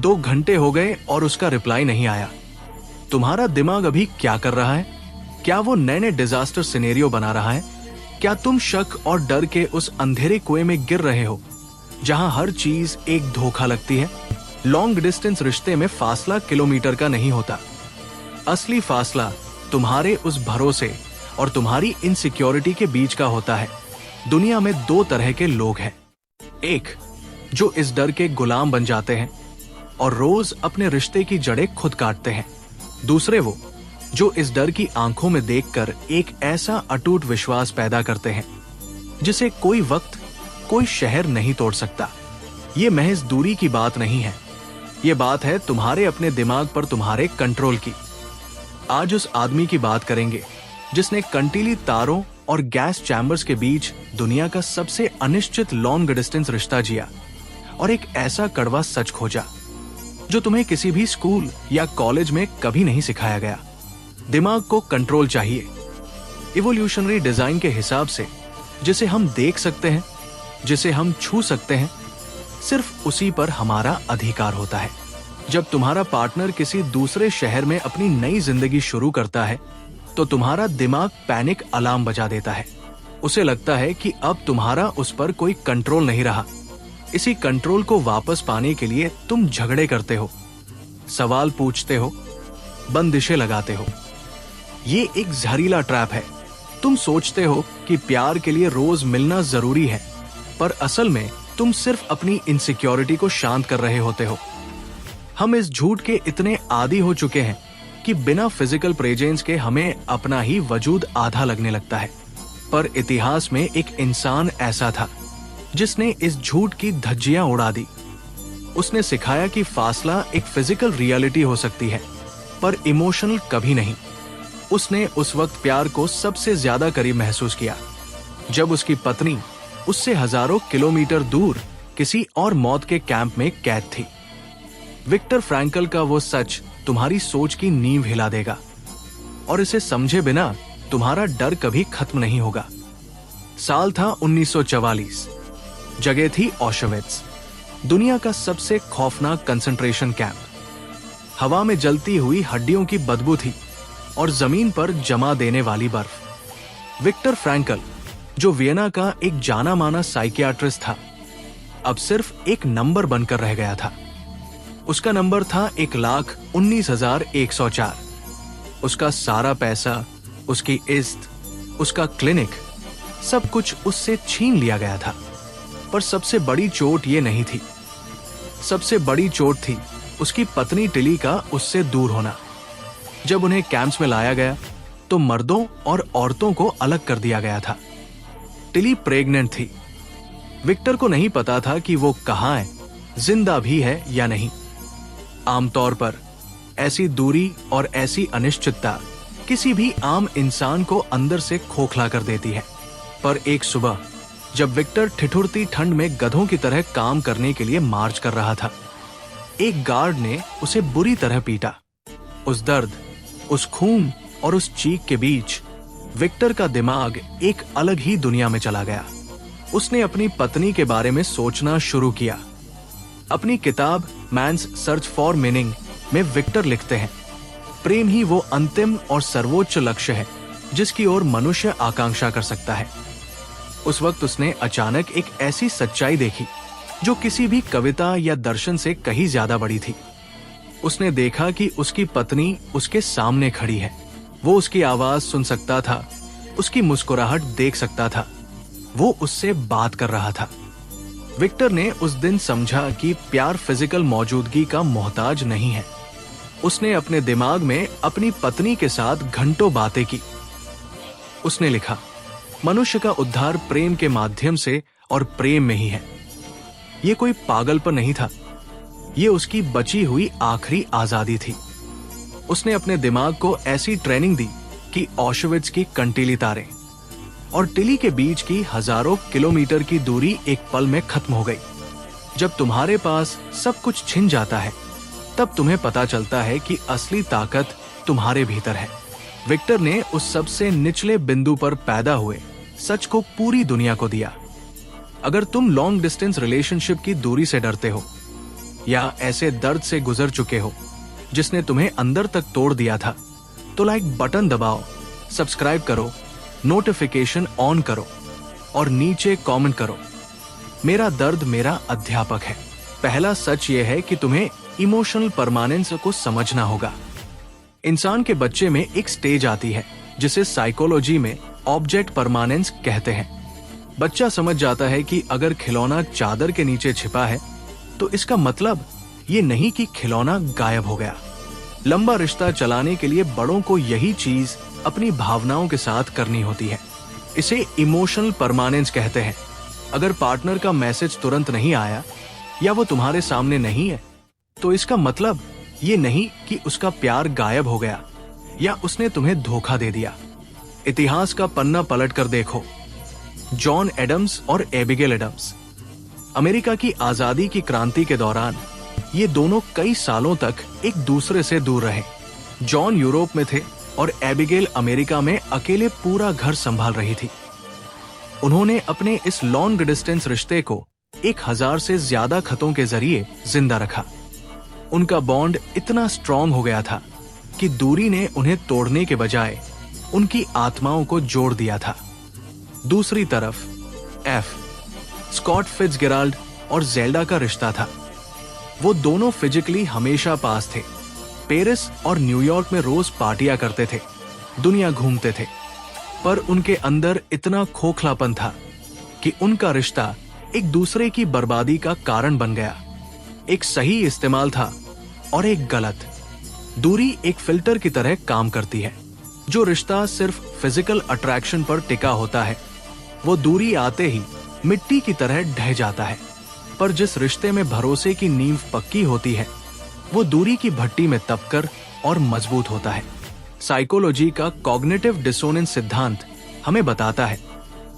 2 घंटे हो गए और उसका रिप्लाई नहीं आया। तुम्हारा दिमाग अभी क्या कर रहा है? क्या वो नए नए डिजास्टर सिनेरियो बना रहा है? क्या तुम शक और डर के उस अंधेरे कुएं में गिर रहे हो जहां हर चीज एक धोखा लगती है? लॉन्ग डिस्टेंस रिश्ते में फासला किलोमीटर का नहीं होता। असली फासला तुम्हारे उस भरोसे और तुम्हारी इनसिक्योरिटी के बीच का होता है। दुनिया में 2 तरह के लोग हैं। एक जो इस डर के गुलाम बन जाते हैं और रोज अपने रिश्ते की जड़ें खुद काटते हैं। दूसरे वो जो इस डर की आंखों में देखकर एक ऐसा अटूट विश्वास पैदा करते हैं जिसे कोई वक्त, कोई शहर नहीं तोड़ सकता। ये महज दूरी की बात नहीं है, ये बात है तुम्हारे अपने दिमाग पर तुम्हारे कंट्रोल की। आज उस आदमी की बात करेंगे जिसने कंटीली तारों और गैस चैम्बर्स के बीच दुनिया का सबसे अनिश्चित लॉन्ग डिस्टेंस रिश्ता जिया और एक ऐसा कड़वा सच खोजा जो तुम्हें किसी भी स्कूल या कॉलेज में कभी नहीं सिखाया गया। दिमाग को कंट्रोल चाहिए, इवोल्यूशनरी डिजाइन के हिसाब से, जिसे हम देख सकते हैं, जिसे हम छू सकते हैं, सिर्फ उसी पर हमारा अधिकार होता है। जब तुम्हारा पार्टनर किसी दूसरे शहर में अपनी नई जिंदगी शुरू करता है तो तुम्हारा दिमाग पैनिक अलार्म बजा देता है। उसे लगता है कि अब तुम्हारा उस पर कोई कंट्रोल नहीं रहा। इसी कंट्रोल को वापस पाने के लिए तुम झगड़े करते हो, सवाल पूछते हो, बंदिशें लगाते हो। ये एक जहरीला ट्रैप है। तुम सोचते हो कि प्यार के लिए रोज मिलना जरूरी है, पर असल में तुम सिर्फ अपनी इनसिक्योरिटी को शांत कर रहे होते हो। हम इस झूठ के इतने आदी हो चुके हैं कि बिना फिजिकल प्रेजेंस के हमें अपना ही वजूद आधा लगने लगता है। पर इतिहास में एक इंसान ऐसा था जिसने इस झूठ की धज्जियां उड़ा दी। उसने सिखाया कि फासला एक फिजिकल रियलिटी हो सकती है, पर इमोशनल कभी नहीं। उसने उस वक्त प्यार को सबसे ज्यादा करीब महसूस किया जब उसकी पत्नी उससे हजारों किलोमीटर दूर किसी और मौत के कैंप में कैद थी। विक्टर फ्रैंकल का वो सच तुम्हारी सोच की नींव हिला देगा और इसे समझे बिना तुम्हारा डर कभी खत्म नहीं होगा। साल था 1944। जगह थी ऑशविट्ज, दुनिया का सबसे खौफनाक कंसंट्रेशन कैंप। हवा में जलती हुई हड्डियों की बदबू थी और जमीन पर जमा देने वाली बर्फ। विक्टर फ्रैंकल, जो वियना का एक जाना माना साइकियाट्रिस्ट था, अब सिर्फ एक नंबर बनकर रह गया था। उसका नंबर था 1,19,104। उसका सारा पैसा, उसकी इज्जत, उसका क्लिनिक, सब कुछ उससे छीन लिया गया था। पर सबसे बड़ी चोट ये नहीं थी। सबसे बड़ी चोट थी उसकी पत्नी टिली का उससे दूर होना। जब उन्हें कैंप्स में लाया गया तो मर्दों और औरतों को अलग कर दिया गया था। टिली प्रेग्नेंट थी। विक्टर को नहीं पता था कि वो कहाँ है, जिंदा भी है या नहीं। आमतौर पर ऐसी दूरी और ऐसी अनिश्चितता किसी भी आम इंसान को अंदर से खोखला कर देती है। पर एक सुबह जब विक्टर ठिठुरती ठंड में गधों की तरह काम करने के लिए मार्च कर रहा था, एक गार्ड ने उसे बुरी तरह पीटा। उस दर्द, उस खून और उस चीख के बीच विक्टर का दिमाग एक अलग ही दुनिया में चला गया। उसने अपनी पत्नी के बारे में सोचना शुरू किया। अपनी किताब मैन्स सर्च फॉर मीनिंग में विक्टर लिखते हैं, प्रेम ही वो अंतिम और सर्वोच्च लक्ष्य है जिसकी ओर मनुष्य आकांक्षा कर सकता है। उस वक्त उसने अचानक एक ऐसी सच्चाई देखी जो किसी भी कविता या दर्शन से कहीं ज्यादा बड़ी थी। उसने देखा कि उसकी पत्नी उसके सामने खड़ी है। वो उसकी आवाज सुन सकता था, उसकी मुस्कुराहट देख सकता था, वो उससे बात कर रहा था। विक्टर ने उस दिन समझा कि प्यार फिजिकल मौजूदगी का मोहताज नहीं है। उसने अपने दिमाग में अपनी पत्नी के साथ घंटों बातें की। उसने लिखा, मनुष्य का उद्धार प्रेम के माध्यम से और प्रेम में ही है। ये कोई पागलपन नहीं था, ये उसकी बची हुई आखिरी आजादी थी। उसने अपने दिमाग को ऐसी ट्रेनिंग दी कि ऑशविट्ज की कंटीली तारें और टिली के बीच की हजारों किलोमीटर की दूरी एक पल में खत्म हो गई। जब तुम्हारे पास सब कुछ छिन जाता है, तब तुम्हें पता चलता है कि असली ताकत तुम्हारे भीतर है। विक्टर ने उस सबसे निचले बिंदु पर पैदा हुए सच को पूरी दुनिया को दिया। अगर तुम लॉन्ग डिस्टेंस रिलेशनशिप की दूरी से डरते हो, या ऐसे दर्द से गुजर चुके हो जिसने तुम्हें अंदर तक तोड़ दिया था, तो लाइक बटन दबाओ, सब्सक्राइब करो, नोटिफिकेशन ऑन करो और नीचे कमेंट करो। मेरा दर्द मेरा अध्यापक है। पहला सच ये है कि तुम्हें इमोशनल परमानेंस को समझना होगा। इंसान के बच्चे में एक स्टेज आती है जिसे साइकोलॉजी में ऑब्जेक्ट परमानेंस कहते हैं। बच्चा समझ जाता है कि अगर खिलौना चादर के नीचे छिपा है तो इसका मतलब ये नहीं कि खिलौना गायब हो गया। लंबा रिश्ता चलाने के लिए बड़ों को यही चीज अपनी भावनाओं के साथ करनी होती है। इसे इमोशनल परमानेंस कहते हैं। अगर पार्टनर का मैसेज तुरंत नहीं आया या वो तुम्हारे सामने नहीं है तो इसका मतलब ये नहीं कि उसका प्यार गायब हो गया या उसने तुम्हें धोखा दे दिया। इतिहास का पन्ना पलट कर देखो। जॉन एडम्स और एबिगेल एडम्स। अमेरिका की आजादी की क्रांति के दौरान ये दोनों कई सालों तक एक दूसरे से दूर रहे। जॉन यूरोप में थे और एबिगेल अमेरिका में अकेले पूरा घर संभाल रही थी। उन्होंने अपने इस लॉन्ग डिस्टेंस रिश्ते को 1000 से ज्यादा खतों के जरिए जिंदा रखा। उनका बॉन्ड इतना स्ट्रॉन्ग हो गया था कि दूरी ने उन्हें तोड़ने के बजाय उनकी आत्माओं को जोड़ दिया था। दूसरी तरफ एफ, स्कॉट फिट्जगेराल्ड और ज़ेल्डा का रिश्ता था। वो दोनों फिजिकली हमेशा पास थे। पेरिस और न्यूयॉर्क में रोज पार्टियां करते थे, दुनिया घूमते थे, पर उनके अंदर इतना खोखलापन था कि उनका रिश्ता एक दूसरे की बर्बादी का कारण बन गया। एक सही इस्तेमाल था और एक गलत। दूरी एक फिल्टर की तरह काम करती है। जो रिश्ता सिर्फ फिजिकल अट्रैक्शन पर टिका होता है वो दूरी आते ही मिट्टी की तरह ढह जाता है, पर जिस रिश्ते में भरोसे की नींव पक्की होती है वो दूरी की भट्टी में तपकर और मजबूत होता है। साइकोलॉजी का कॉग्निटिव डिसोनेंस सिद्धांत हमें बताता है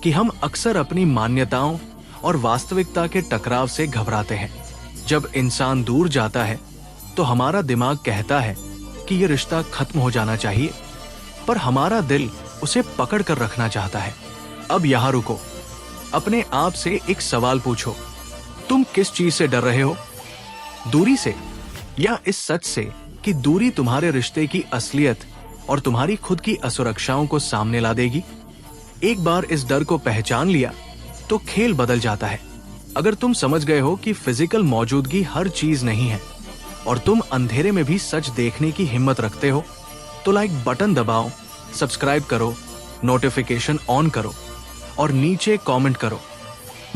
कि हम अक्सर अपनी मान्यताओं और वास्तविकता के टकराव से घबराते हैं। जब इंसान दूर जाता है तो हमारा दिमाग कहता है कि ये रिश्ता खत्म हो जाना चाहिए, पर हमारा दिल उसे पकड़ कर रखना चाहता है। अब यहाँ रुको, अपने आप से एक सवाल पूछो, तुम किस चीज से डर रहे हो? दूरी से या इस सच से कि दूरी तुम्हारे रिश्ते की असलियत और तुम्हारी खुद की असुरक्षाओं को सामने ला देगी? एक बार इस डर को पहचान लिया तो खेल बदल जाता है। अगर तुम समझ गए हो कि फिजिकल मौजूदगी हर चीज नहीं है और तुम अंधेरे में भी सच देखने की हिम्मत रखते हो, तो लाइक बटन दबाओ, सब्सक्राइब करो, नोटिफिकेशन ऑन करो और नीचे कमेंट करो।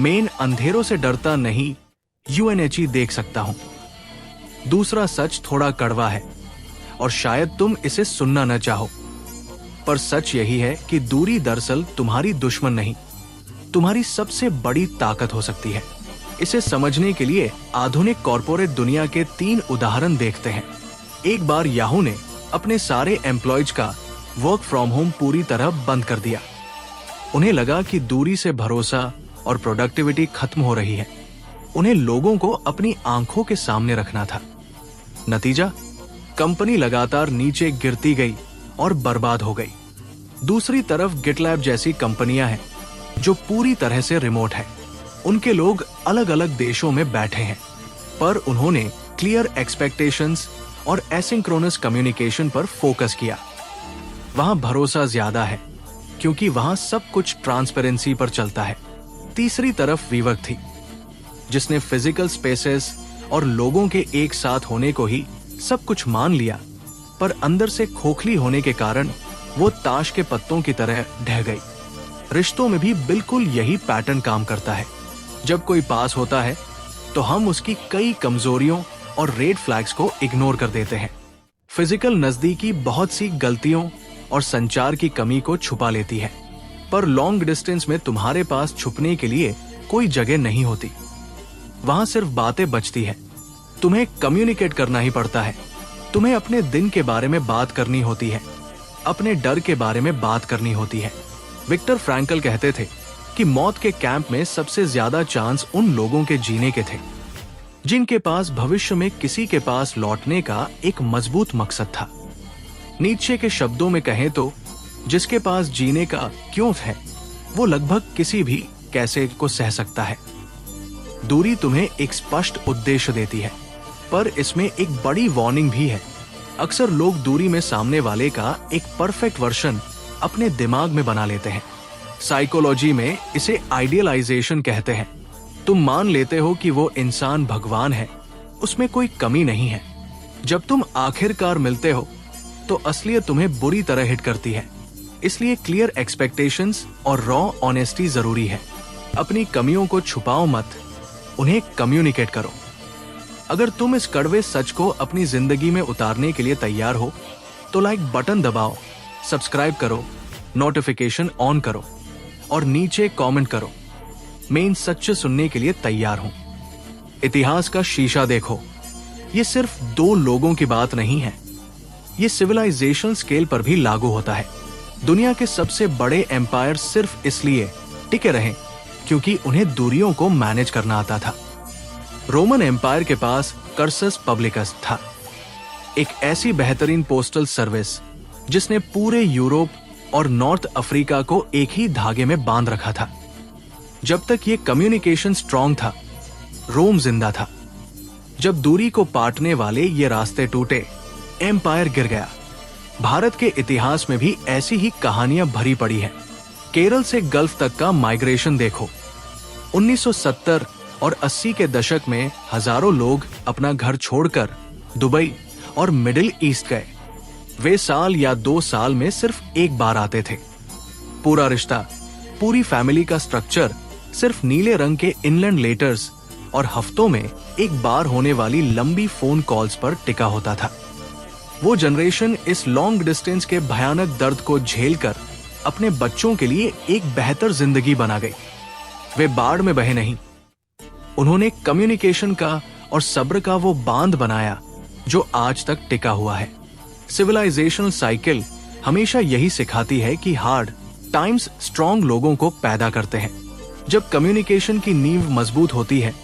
मेन अंधेरों से डरता नहीं, यूएनएचई देख सकता हूं। दूसरा सच थोड़ा कड़वा है और शायद तुम इसे सुनना न चाहो, पर सच यही है कि दूरी दरअसल तुम्हारी दुश्मन नहीं, तुम्हारी सबसे बड़ी ताकत हो सकती है। इसे समझने के लिए आधुनिक कॉर्पोरेट दुनिया के 3 उदाहरण देखते हैं। एक बार याहू ने अपने सारे एम्प्लॉयज का वर्क फ्रॉम होम पूरी तरह बंद कर दिया। उन्हें लगा कि दूरी से भरोसा और प्रोडक्टिविटी खत्म हो रही है। उन्हें लोगों को अपनी आंखों के सामने रखना था। नतीजा, कंपनी लगातार नीचे गिरती गई और बर्बाद हो गई। दूसरी तरफ गिटलैब जैसी कंपनियां हैं जो पूरी तरह से रिमोट है। उनके लोग अलग अलग देशों में बैठे हैं, पर उन्होंने क्लियर एक्सपेक्टेशंस और एसिंक्रोनस कम्युनिकेशन पर फोकस किया। वहां भरोसा ज्यादा है क्योंकि वहां सब कुछ ट्रांसपेरेंसी पर चलता है। तीसरी तरफ वीवर्क थी जिसने फिजिकल स्पेसेस और लोगों के एक साथ होने को ही सब कुछ मान लिया, पर अंदर से खोखली होने के कारण वो ताश के पत्तों की तरह ढह गई। रिश्तों में भी बिल्कुल यही पैटर्न काम करता है। जब कोई पास होता है तो हम उसकी कई कमजोरियों और रेड फ्लैग्स को इग्नोर कर देते हैं। फिजिकल नजदीकी बहुत सी गलतियों और संचार की कमी को छुपा लेती है, पर लॉन्ग डिस्टेंस में तुम्हारे पास छुपने के लिए कोई जगह नहीं होती। वहां सिर्फ बातें बचती है। तुम्हें कम्युनिकेट करना ही पड़ता है। तुम्हें अपने दिन के बारे में बात करनी होती है, अपने डर के बारे में बात करनी होती है। विक्टर फ्रैंकल कहते थे कि मौत के कैंप में सबसे ज्यादा चांस उन लोगों के जीने के थे जिनके पास भविष्य में किसी के पास लौटने का एक मजबूत मकसद था। नीचे के शब्दों में कहें तो जिसके पास जीने का क्यों है वो लगभग किसी भी कैसे को सह सकता है। दूरी तुम्हें एक स्पष्ट उद्देश्य देती है, पर इसमें एक बड़ी वार्निंग भी है। अक्सर लोग दूरी में सामने वाले का एक परफेक्ट वर्जन अपने दिमाग में बना लेते हैं। साइकोलॉजी में इसे आइडियलाइजेशन कहते हैं। तुम मान लेते हो कि वो इंसान भगवान है, उसमें कोई कमी नहीं है। जब तुम आखिरकार मिलते हो तो असलियत तुम्हें बुरी तरह हिट करती है। इसलिए क्लियर एक्सपेक्टेशंस और रॉ ऑनेस्टी जरूरी है। अपनी कमियों को छुपाओ मत, उन्हें कम्युनिकेट करो। अगर तुम इस कड़वे सच को अपनी जिंदगी में उतारने के लिए तैयार हो तो लाइक बटन दबाओ, सब्सक्राइब करो, नोटिफिकेशन ऑन करो और नीचे कमेंट करो। मैं इन सच सुनने के लिए तैयार हूं। इतिहास का शीशा देखो, ये सिर्फ दो लोगों की बात नहीं है, ये सिविलाइजेशन स्केल पर भी लागू होता है। दुनिया के सबसे बड़े एम्पायर सिर्फ इसलिए टिके रहे क्योंकि उन्हें दूरियों को मैनेज करना आता था। रोमन एम्पायर के पास कर्सस पब्लिकस था, एक ऐसी बेहतरीन पोस्टल सर्विस जिसने पूरे यूरोप और नॉर्थ अफ्रीका को एक ही धागे में बांध रखा था। जब तक ये कम्युनिकेशन स्ट्रांग था, रोम जिंदा था। जब दूरी को पाटने वाले ये रास्ते टूटे, एम्पायर गिर गया। भारत के इतिहास में भी ऐसी ही कहानियां भरी पड़ी हैं। केरल से गल्फ तक का माइग्रेशन देखो। 1970 और 80 के दशक में हजारों लोग अपना घर छोड़कर दुबई और मिडिल ईस्ट गए। वे साल या 2 साल में सिर्फ एक बार आते थे। पूरा रिश्ता, पूरी फैमिली का स्ट्रक्चर सिर्फ नीले रंग के इनलैंड लेटर्स और हफ्तों में एक बार होने वाली लंबी फोन कॉल्स पर टिका होता था। वो जनरेशन इस लॉन्ग डिस्टेंस के भयानक दर्द को झेलकर अपने बच्चों के लिए एक बेहतर जिंदगी बना गई। वे बाढ़ में बहे नहीं, उन्होंने कम्युनिकेशन का और सब्र का वो बांध बनाया जो आज तक टिका हुआ है। सिविलाइजेशनल साइकिल हमेशा यही सिखाती है कि हार्ड टाइम्स स्ट्रॉन्ग लोगों को पैदा करते हैं। जब कम्युनिकेशन की नींव मजबूत होती है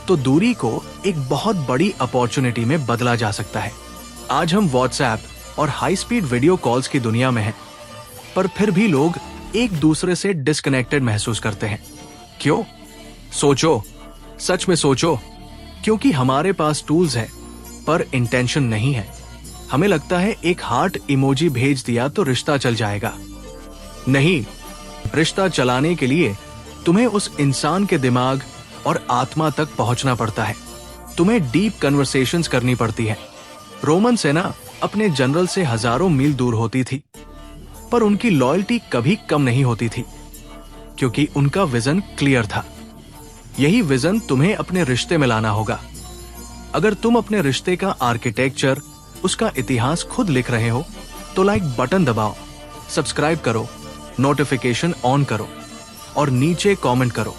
तो दूरी को एक बहुत बड़ी अपॉर्चुनिटी में बदला जा सकता है। आज हम व्हाट्सएप और हाई स्पीड वीडियो कॉल्स की दुनिया में हैं, पर फिर भी लोग एक दूसरे से डिस्कनेक्टेड महसूस करते हैं। क्यों? सोचो, सच में सोचो। क्योंकि हमारे पास टूल्स हैं पर इंटेंशन नहीं है। हमें लगता है एक हार्ट इमोजी भेज दिया तो रिश्ता चल जाएगा। नहीं, रिश्ता चलाने के लिए तुम्हें उस इंसान के दिमाग और आत्मा तक पहुंचना पड़ता है। तुम्हें डीप कन्वर्सेशंस करनी पड़ती है। रोमन सेना अपने जनरल से हजारों मील दूर होती थी, पर उनकी लॉयल्टी कभी कम नहीं होती थी क्योंकि उनका विजन क्लियर था। यही विजन तुम्हें अपने रिश्ते में लाना होगा। अगर तुम अपने रिश्ते का आर्किटेक्चर, उसका इतिहास खुद लिख रहे हो तो लाइक बटन दबाओ, सब्सक्राइब करो, नोटिफिकेशन ऑन करो और नीचे कमेंट करो।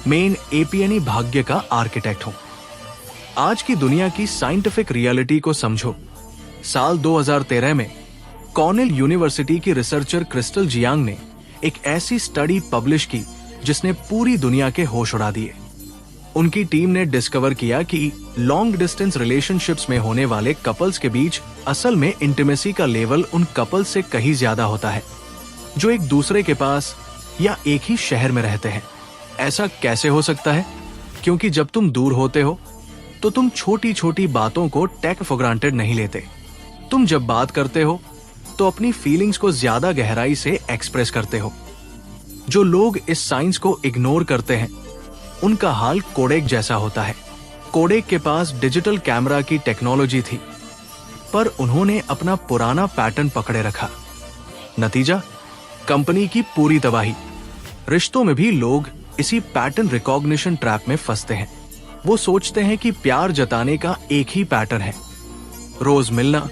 मैं एपीएनई भाग्य का आर्किटेक्ट हूं। आज की दुनिया की साइंटिफिक रियलिटी को समझो। साल 2013 में कॉर्नेल यूनिवर्सिटी की रिसर्चर क्रिस्टल जियांग ने एक ऐसी स्टडी पब्लिश की जिसने पूरी दुनिया के होश उड़ा दिए। उनकी टीम ने डिस्कवर किया कि लॉन्ग डिस्टेंस रिलेशनशिप्स में होने वाले कपल्स के बीच असल में इंटीमेसी का लेवल उन कपल्स से कहीं ज्यादा होता है जो एक दूसरे के पास या एक ही शहर में रहते हैं। ऐसा कैसे हो सकता है? क्योंकि जब तुम दूर होते हो तो तुम छोटी छोटी बातों को टेक फॉर ग्रांटेड नहीं लेते। तुम जब बात करते हो तो अपनी फीलिंग्स को ज्यादा गहराई से एक्सप्रेस करते हो। जो लोग इस साइंस को इग्नोर करते हैं उनका हाल कोडेक जैसा होता है। कोडेक के पास डिजिटल कैमरा की टेक्नोलॉजी थी, पर उन्होंने अपना पुराना पैटर्न पकड़े रखा। नतीजा, कंपनी की पूरी तबाही। रिश्तों में भी लोग इसी पैटर्न रिकॉग्निशन ट्रैप में फंसते हैं। वो सोचते हैं कि प्यार जताने का एक ही पैटर्न है, रोज मिलना,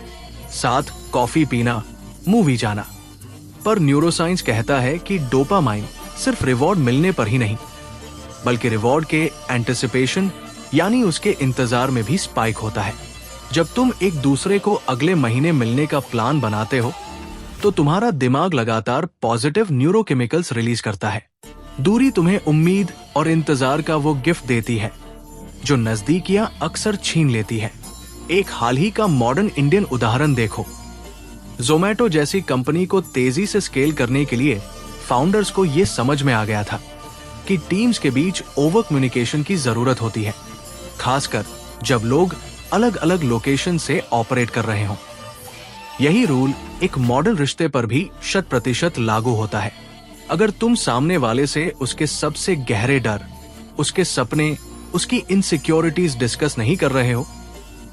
साथ कॉफी पीना, मूवी जाना। पर न्यूरोसाइंस कहता है कि डोपामाइन सिर्फ रिवॉर्ड मिलने पर ही नहीं, बल्कि रिवॉर्ड के एंटिसिपेशन यानी उसके इंतजार में भी स्पाइक होता है। जब तुम एक दूसरे को अगले महीने मिलने का प्लान बनाते हो तो तुम्हारा दिमाग लगातार पॉजिटिव न्यूरोकेमिकल्स रिलीज करता है। दूरी तुम्हें उम्मीद और इंतजार का वो गिफ्ट देती है जो नजदीकियां अक्सर छीन लेती है। एक हाल ही का मॉडर्न इंडियन उदाहरण देखो। जोमैटो जैसी कंपनी को तेजी से स्केल करने के लिए फाउंडर्स को यह समझ में आ गया था कि टीम्स के बीच ओवर कम्युनिकेशन की जरूरत होती है, खासकर जब लोग अलग अलग लोकेशन से ऑपरेट कर रहे हों। यही रूल एक मॉडर्न रिश्ते पर भी 100% लागू होता है। अगर तुम सामने वाले से उसके सबसे गहरे डर, उसके सपने, उसकी इनसिक्योरिटीज डिस्कस नहीं कर रहे हो,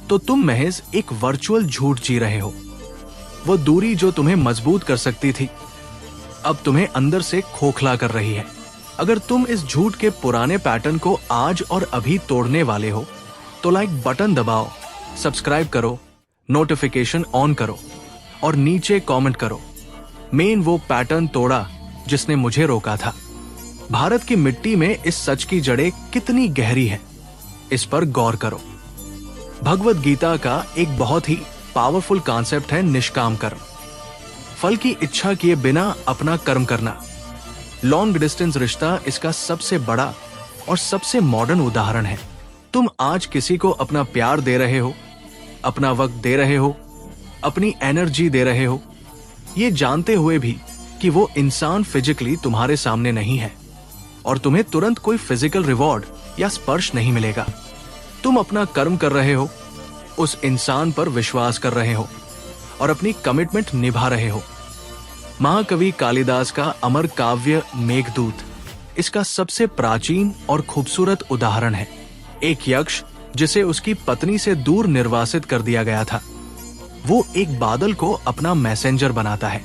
तो तुम महज एक वर्चुअल झूठ जी रहे हो। वो दूरी जो तुम्हें मजबूत कर सकती थी, अब तुम्हें अंदर से खोखला कर रही है। अगर तुम इस झूठ के पुराने पैटर्न को आज और अभी तोड़ने वाले हो, तो लाइक बटन दबाओ, सब्सक्राइब करो, नोटिफिकेशन ऑन करो और नीचे कमेंट करो, मेन वो पैटर्न तोड़ा जिसने मुझे रोका था। भारत की मिट्टी में इस सच की जड़ें कितनी गहरी है, इस पर गौर करो। भगवद गीता का एक बहुत ही पावरफुल कॉन्सेप्ट है निष्काम कर्म। फल की इच्छा किए बिना अपना कर्म करना। लॉन्ग डिस्टेंस रिश्ता इसका सबसे बड़ा और सबसे मॉडर्न उदाहरण है। तुम आज किसी को अपना प्यार दे रहे हो, अपना वक्त दे रहे हो, अपनी एनर्जी दे रहे हो, ये जानते हुए भी कि वो इंसान फिजिकली तुम्हारे सामने नहीं है और तुम्हें तुरंत कोई फिजिकल रिवॉर्ड या स्पर्श नहीं मिलेगा। तुम अपना कर्म कर रहे हो, उस इंसान पर विश्वास कर रहे हो और अपनी कमिटमेंट निभा रहे हो। महाकवि कालिदास का अमर काव्य मेघदूत इसका सबसे प्राचीन और खूबसूरत उदाहरण है। एक यक्ष जिसे उसकी पत्नी से दूर निर्वासित कर दिया गया था, वो एक बादल को अपना मैसेंजर बनाता है।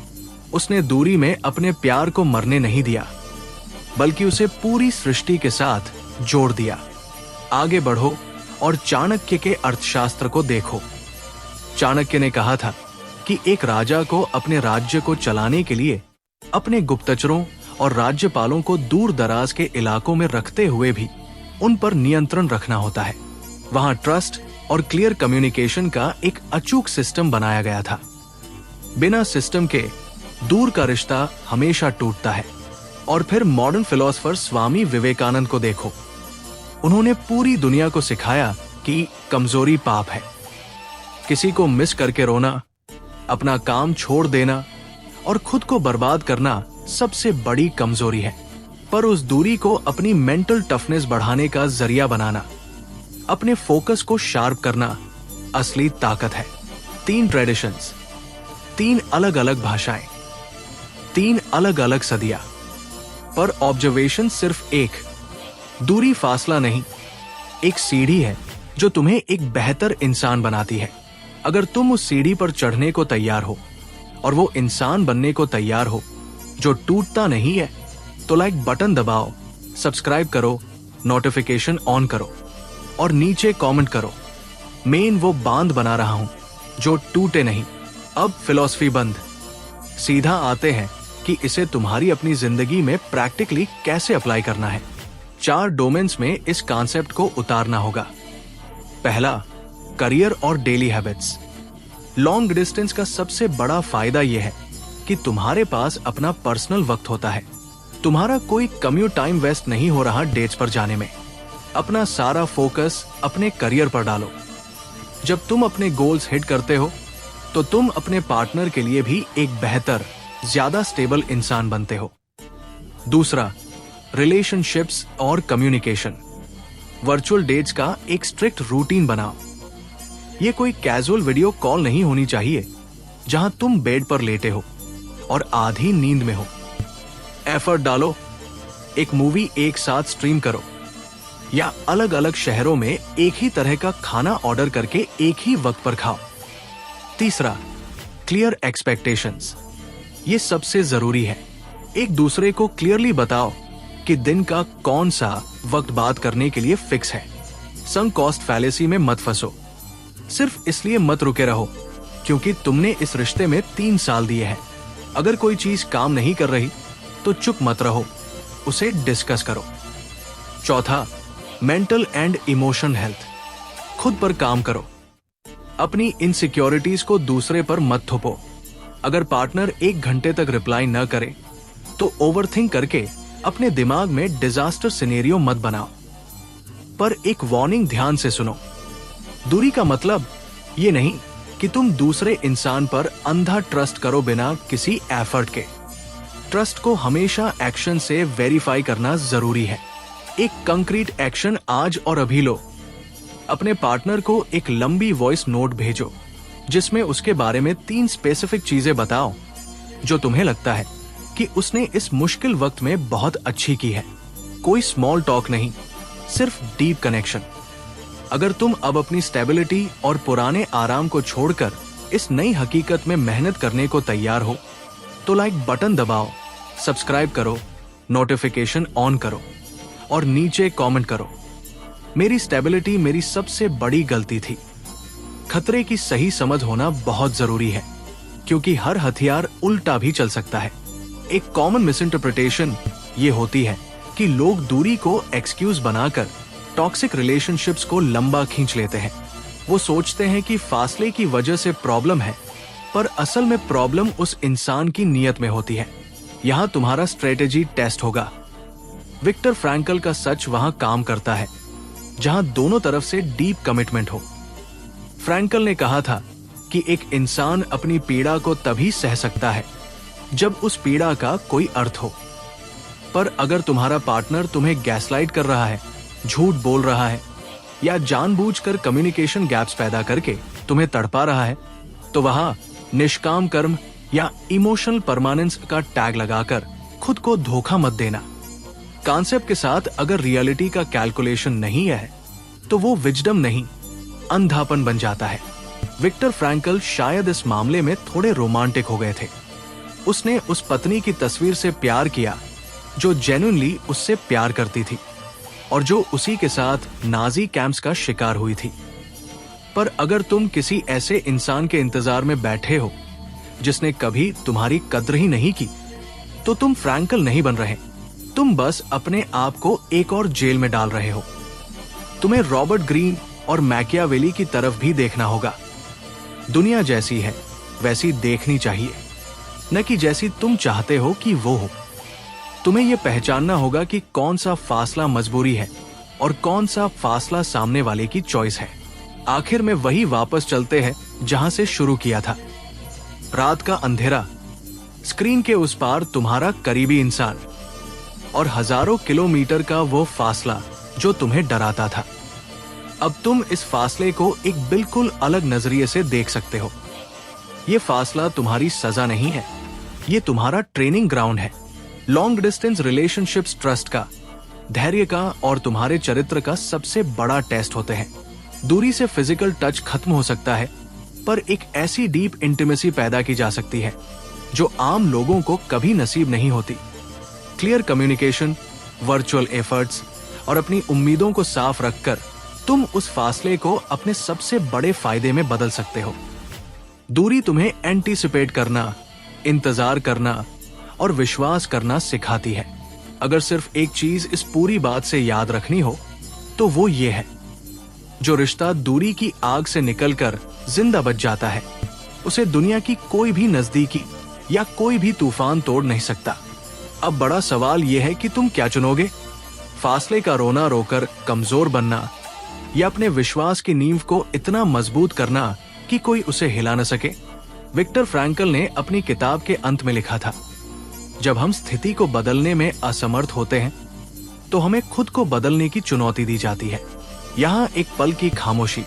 उसने दूरी में अपने प्यार को मरने नहीं दिया, बल्कि उसे पूरी सृष्टि के साथ जोड़ दिया। आगे बढ़ो और चाणक्य के अर्थशास्त्र को देखो। चाणक्य ने कहा था कि एक राजा को अपने राज्य को चलाने के लिए अपने गुप्तचरों और राज्यपालों को दूर दराज के इलाकों में रखते हुए भी उन पर नियंत्रण रखना होता है। वहां ट्रस्ट और क्लियर कम्युनिकेशन का एक अचूक सिस्टम बनाया गया था। बिना सिस्टम के दूर का रिश्ता हमेशा टूटता है। और फिर मॉडर्न फिलोसोफर स्वामी विवेकानंद को देखो। उन्होंने पूरी दुनिया को सिखाया कि कमजोरी पाप है। किसी को मिस करके रोना, अपना काम छोड़ देना और खुद को बर्बाद करना सबसे बड़ी कमजोरी है। पर उस दूरी को अपनी मेंटल टफनेस बढ़ाने का जरिया बनाना, अपने फोकस को शार्प करना असली ताकत है। 3 ट्रेडिशंस, 3 अलग अलग भाषाएं, 3 अलग अलग सदियां, पर ऑब्जर्वेशन सिर्फ एक। दूरी फासला नहीं, एक सीढ़ी है जो तुम्हें एक बेहतर इंसान बनाती है। अगर तुम उस सीढ़ी पर चढ़ने को तैयार हो और वो इंसान बनने को तैयार हो जो टूटता नहीं है, तो लाइक बटन दबाओ, सब्सक्राइब करो, नोटिफिकेशन ऑन करो और नीचे कमेंट करो, मेन वो बांध बना रहा हूं जो टूटे नहीं। अब फिलॉसफी बंद, सीधा आते हैं कि इसे तुम्हारी अपनी जिंदगी में प्रैक्टिकली कैसे अप्लाई करना है। 4 डोमेन्स में इस कॉन्सेप्ट को उतारना होगा। पहला, करियर और डेली हैबिट्स। लॉन्ग डिस्टेंस का सबसे बड़ा फायदा यह है कि तुम्हारे पास अपना पर्सनल वक्त होता है। तुम्हारा कोई कम्यूट टाइम वेस्ट नहीं हो रहा डेट्स पर जाने में। अपना सारा फोकस अपने करियर पर डालो। जब तुम अपने गोल्स हिट करते हो, तो तुम अपने पार्टनर के लिए भी एक बेहतर, ज्यादा स्टेबल इंसान बनते हो। दूसरा, रिलेशनशिप्स और कम्युनिकेशन। वर्चुअल डेट्स का एक स्ट्रिक्ट रूटीन बनाओ। ये कोई कैजुअल वीडियो कॉल नहीं होनी चाहिए जहां तुम बेड पर लेटे हो और आधी नींद में हो। एफर्ट डालो, एक मूवी एक साथ स्ट्रीम करो या अलग अलग शहरों में एक ही तरह का खाना ऑर्डर करके एक ही वक्त पर खाओ। तीसरा, क्लियर एक्सपेक्टेशंस। ये सबसे जरूरी है। एक दूसरे को क्लियरली बताओ कि दिन का कौन सा वक्त बात करने के लिए फिक्स है। संक कॉस्ट फैलेसी में मत फंसो। सिर्फ इसलिए मत रुके रहो क्योंकि तुमने इस रिश्ते में 3 साल दिए हैं। अगर कोई चीज काम नहीं कर रही तो चुप मत रहो, उसे डिस्कस करो। चौथा, मेंटल एंड इमोशन हेल्थ। खुद पर काम करो। अपनी इनसिक्योरिटीज को दूसरे पर मत थोपो। अगर पार्टनर 1 घंटे तक रिप्लाई न करे तो ओवरथिंक करके अपने दिमाग में डिजास्टर सिनेरियो मत बनाओ। पर एक वार्निंग ध्यान से सुनो। दूरी का मतलब ये नहीं कि तुम दूसरे इंसान पर अंधा ट्रस्ट करो बिना किसी एफर्ट के। ट्रस्ट को हमेशा एक्शन से वेरीफाई करना जरूरी है। एक कंक्रीट एक्शन आज और अभी लो। अपने पार्टनर को एक लंबी वॉइस नोट भेजो जिसमें उसके बारे में 3 स्पेसिफिक चीजें बताओ जो तुम्हें लगता है कि उसने इस मुश्किल वक्त में बहुत अच्छी की है। कोई स्मॉल टॉक नहीं, सिर्फ डीप कनेक्शन। अगर तुम अब अपनी स्टेबिलिटी और पुराने आराम को छोड़कर इस नई हकीकत में मेहनत करने को तैयार हो तो लाइक बटन दबाओ, सब्सक्राइब करो, नोटिफिकेशन ऑन करो और नीचे कमेंट करो। मेरी स्टेबिलिटी मेरी सबसे बड़ी गलती थी। खतरे की सही समझ होना बहुत जरूरी है क्योंकि हर हथियार उल्टा भी चल सकता है। एक कॉमन मिसइंटरप्रिटेशन ये होती है कि लोग दूरी को एक्सक्यूज बनाकर टॉक्सिक रिलेशनशिप्स को लंबा खींच लेते हैं। वो सोचते हैं कि फासले की वजह से प्रॉब्लम है, पर असल में प्रॉब्लम उस इंसान की नीयत में होती है। यहाँ तुम्हारा स्ट्रेटेजी टेस्ट होगा। विक्टर फ्रैंकल का सच वहां काम करता है जहां दोनों तरफ से डीप कमिटमेंट हो। फ्रैंकल ने कहा था कि एक इंसान अपनी पीड़ा को तभी सह सकता है जब उस पीड़ा का कोई अर्थ हो। पर अगर तुम्हारा पार्टनर तुम्हें गैसलाइट कर रहा है, झूठ बोल रहा है या जानबूझकर कम्युनिकेशन गैप्स पैदा करके तुम्हें तड़पा रहा है, तो वहां निष्काम कर्म या इमोशनल परमानेंस का टैग लगाकर खुद को धोखा मत देना। कॉन्सेप्ट के साथ अगर रियलिटी का कैलकुलेशन नहीं है तो वो विजडम नहीं, अंधापन बन जाता है। विक्टर फ्रैंकल शायद इस मामले में थोड़े रोमांटिक हो गए थे। उसने उस पत्नी की तस्वीर से प्यार किया जो जेन्युइनली उससे प्यार करती थी और जो उसी के साथ नाजी कैंप्स का शिकार हुई थी। पर अगर तुम किसी ऐसे इंसान के इंतजार में बैठे हो जिसने कभी तुम्हारी कद्र ही नहीं की, तो तुम फ्रैंकल नहीं बन रहे। तुम बस अपने आप को एक और जेल में डाल रहे हो। तुम्हें रॉबर्ट ग्रीन और मैकियावेली की तरफ भी देखना होगा। दुनिया जैसी है वैसी देखनी चाहिए, न कि जैसी तुम चाहते हो कि वो हो। तुम्हें यह पहचानना होगा कि कौन सा फासला मजबूरी है और कौन सा फासला सामने वाले की चॉइस है। आखिर में वही वापस चलते हैं जहां से शुरू किया था। रात का अंधेरा, स्क्रीन के उस पार तुम्हारा करीबी इंसान और हजारों किलोमीटर का वो फासला जो तुम्हें डराता था। अब तुम इस फासले को एक बिल्कुल अलग नजरिए से देख सकते हो। ये फासला तुम्हारी सजा नहीं है, ये तुम्हारा ट्रेनिंग ग्राउंड है। लॉन्ग डिस्टेंस रिलेशनशिप्स ट्रस्ट का, धैर्य का और तुम्हारे चरित्र का सबसे बड़ा टेस्ट होते हैं। दूरी से फिजिकल टच खत्म हो सकता है, पर एक ऐसी डीप इंटीमेसी पैदा की जा सकती है जो आम लोगों को कभी नसीब नहीं होती। क्लियर कम्युनिकेशन, वर्चुअल एफर्ट्स और अपनी उम्मीदों को साफ रखकर तुम उस फासले को अपने सबसे बड़े फायदे में बदल सकते हो। दूरी तुम्हें एंटीसिपेट करना, इंतजार करना और विश्वास करना सिखाती है। अगर सिर्फ एक चीज इस पूरी बात से याद रखनी हो तो वो ये है, जो रिश्ता दूरी की आग से निकलकर जिंदा बच जाता है उसे दुनिया की कोई भी नजदीकी या कोई भी तूफान तोड़ नहीं सकता। अब बड़ा सवाल यह है कि तुम क्या चुनोगे, फासले का रोना रोकर कमजोर बनना या अपने विश्वास की नींव को इतना मजबूत करना कि कोई उसे हिला न सके। विक्टर फ्रैंकल ने अपनी किताब के अंत में लिखा था, जब हम स्थिति को बदलने में असमर्थ होते हैं तो हमें खुद को बदलने की चुनौती दी जाती है। यहाँ एक पल की खामोशी।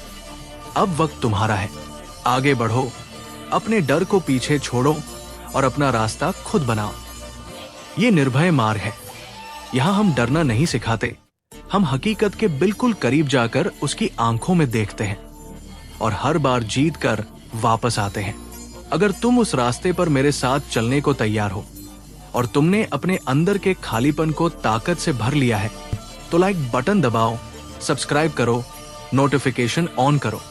अब वक्त तुम्हारा है, आगे बढ़ो, अपने डर को पीछे छोड़ो और अपना रास्ता खुद बनाओ। ये निर्भय मार्ग है। यहाँ हम डरना नहीं सिखाते, हम हकीकत के बिल्कुल करीब जाकर उसकी आंखों में देखते हैं और हर बार जीत कर वापस आते हैं। अगर तुम उस रास्ते पर मेरे साथ चलने को तैयार हो और तुमने अपने अंदर के खालीपन को ताकत से भर लिया है, तो लाइक बटन दबाओ, सब्सक्राइब करो, नोटिफिकेशन ऑन करो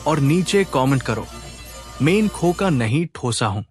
और नीचे कमेंट करो। मैं इन खोका नहीं ठोसा हूं।